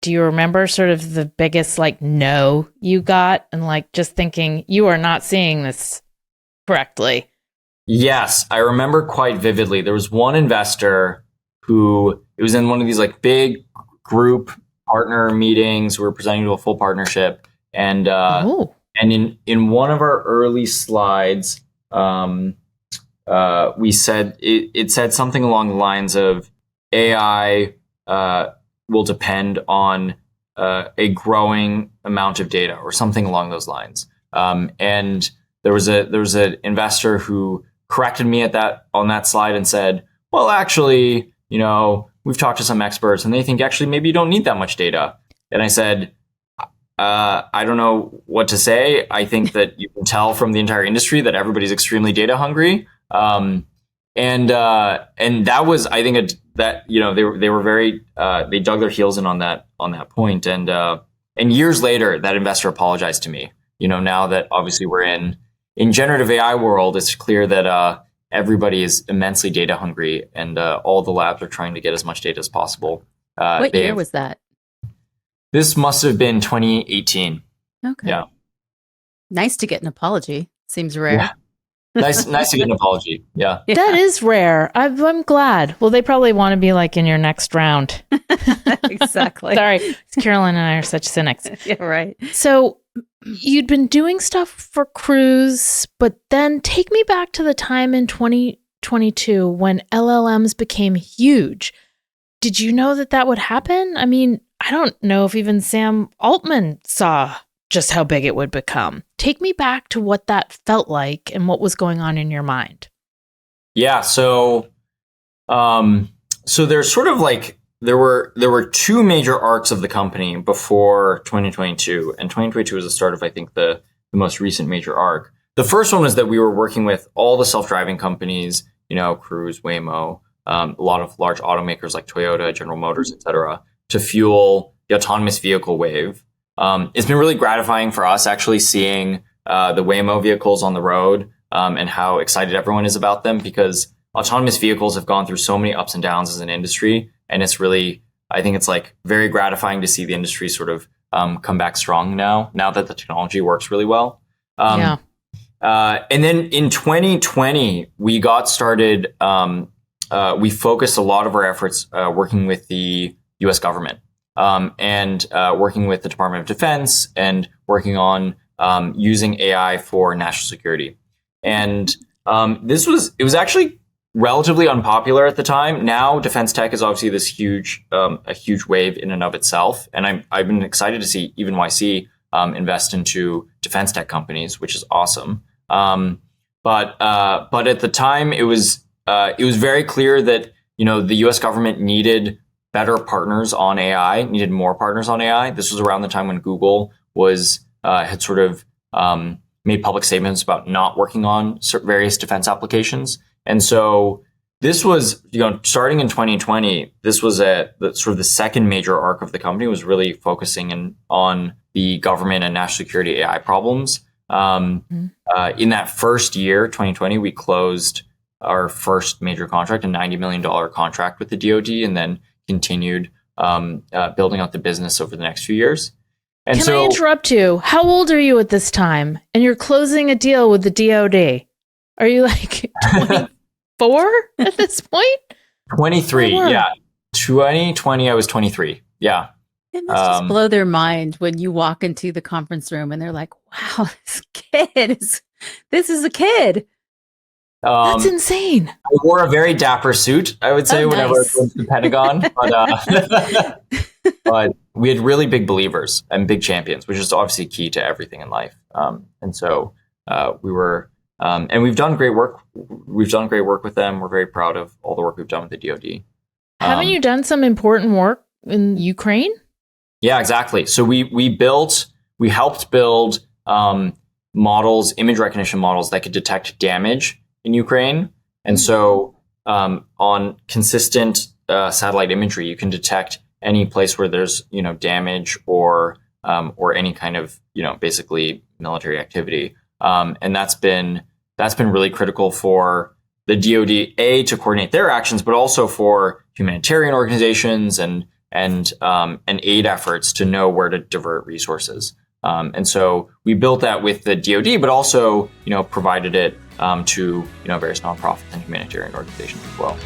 do you remember sort of the biggest like no you got and like just thinking you are not seeing this correctly? Yes, I remember quite vividly. There was one investor who, it was in one of these like big group partner meetings. We were presenting to a full partnership, and in one of our early slides, we said it said something along the lines of AI will depend on a growing amount of data, or something along those lines. And there was an investor who corrected me on that slide and said, well, actually, we've talked to some experts and they think actually maybe you don't need that much data. And I said, I don't know what to say. I think that you can tell from the entire industry that everybody's extremely data hungry. And that was, I think, they were very they dug their heels in on that point. And years later, that investor apologized to me. Now that obviously we're in generative AI world, it's clear that everybody is immensely data hungry, and all the labs are trying to get as much data as possible. What year was that? This must have been 2018. Okay. Yeah. Nice to get an apology. Seems rare. Yeah. Nice to get an apology. Yeah. That is rare. I'm glad. Well, they probably want to be like in your next round. Exactly. Sorry. Carolyn and I are such cynics. Yeah, right. So you'd been doing stuff for Cruise, but then take me back to the time in 2022 when LLMs became huge. Did you know that would happen? I mean, I don't know if even Sam Altman saw just how big it would become. Take me back to what that felt like and what was going on in your mind. Yeah. So there's sort of like, there were two major arcs of the company before 2022, and 2022 was the start of, I think, the most recent major arc. The first one was that we were working with all the self-driving companies, Cruise, Waymo, a lot of large automakers like Toyota, General Motors, et cetera, to fuel the autonomous vehicle wave. It's been really gratifying for us actually seeing the Waymo vehicles on the road and how excited everyone is about them, because autonomous vehicles have gone through so many ups and downs as an industry. And it's really, I think it's like very gratifying to see the industry sort of come back strong now that the technology works really well. And then in 2020, we got started, we focused a lot of our efforts working with the US government. And working with the Department of Defense and working on using AI for national security. And it was actually relatively unpopular at the time. Now, defense tech is obviously this huge wave in and of itself. And I've been excited to see even YC invest into defense tech companies, which is awesome. But at the time, it was very clear that the U.S. government needed better partners on AI, needed more partners on AI. This was around the time when Google had sort of made public statements about not working on various defense applications. And so this was, starting in 2020, this was sort of the second major arc of the company, was really focusing on the government and national security AI problems. In that first year, 2020, we closed our first major contract, a $90 million contract with the DoD, and then continued building out the business over the next few years. And Can I interrupt you? How old are you at this time? And you're closing a deal with the DoD. Are you like 24 at this point? 23, yeah. 2020, I was 23, yeah. It must just blow their mind when you walk into the conference room and they're like, wow, this is a kid. That's insane. I wore a very dapper suit, I would say, whenever I went to the Pentagon. But we had really big believers and big champions, which is obviously key to everything in life. And so we were, and we've done great work. We've done great work with them. We're very proud of all the work we've done with the DoD. Haven't you done some important work in Ukraine? Yeah, exactly. So we helped build models, image recognition models that could detect damage in Ukraine. And so on consistent satellite imagery, you can detect any place where there's, damage or any kind of, basically military activity. And that's been really critical for the DoD, to coordinate their actions, but also for humanitarian organizations and and aid efforts to know where to divert resources. And so we built that with the DoD, but also, provided it to, various nonprofits and humanitarian organizations as well.